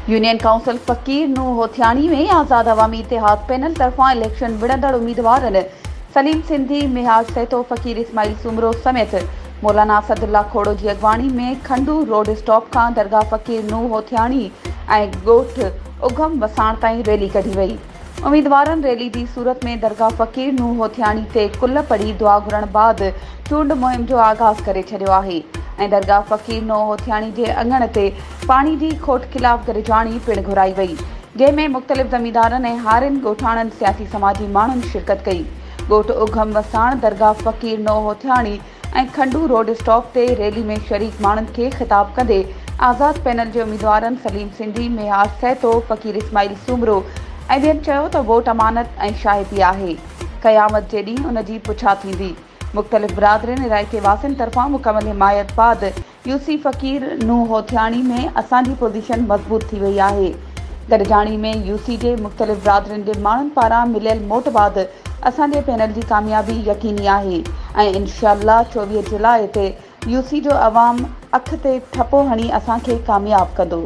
Union council फकीर नूह होथियाणी में आज़ाद अवामी इतिहाद पैनल तरफां इलेक्शन विढ़ंदड़ उम्मीदवारनि सलीम सिंधी, मिहाज सैतो, फकीर इस्माइल सुमरो समेत मौलाना असदुल्ला खोड़ो की अगवानी में खंडू रोड स्टॉप का दरगाह फकीर नूह होथियाणी ऐं ॻोठ उघम वसाण ताईं रैली कढी वई। उम्मीदवारनि रैली की सूरत में दरगाह फकीर नूह होथियाणी ते कुल पढ़ी दुआ घुरण बाद चूंड मुहिम जो आगाज़ करे छॾियो आहे ऐं दरगाह फकीर नूह होथियाणी के अंगण ते पानी की खोट खिलाफ़ गरजाणी पिण घुराई वई, जंहिंमें मुख़्तलिफ़ ज़मींदारनि ऐं हारिन ॻोठाणनि सियासी समाजी माण्हुनि शिरकत कई। ॻोठ उघम वसाण दरगाह फकीर नूह होथियाणी ऐं खंडू रोड स्टॉप ते रैली में शरीक माण्हुनि खे ख़िताब कंदे आज़ाद पैनल के उम्मीदवारनि सलीम सिंधी, मिहाज सैतो, फकीर इस्माइल सुमरो ऐं ॿियनि चयो त वोट अमानत ऐं शाहिदी आहे, क़यामत जे ॾींहुं उन जी पुछा थींदी। मुख़्तलिफ़ बिरादरियुनि इलाइक़े वासियुनि तरफ़ां मुकमल हिमायत बाद यूसी फकीर नूह होथियाणी में असांजी पोज़ीशन मज़बूत थी वई आहे। गरजाणी में यूसी के मुख़्तलिफ़ बिरादरियुनि जे माण्हुनि पारां मिलियल मोट बाद असांजे पैनल की कामयाबी यकीनी आहे ऐं इंशाअल्लाह 24 जुलाई ते यूसी जो अवाम अख ते ठपो हणी असांखे कामयाब कंदो।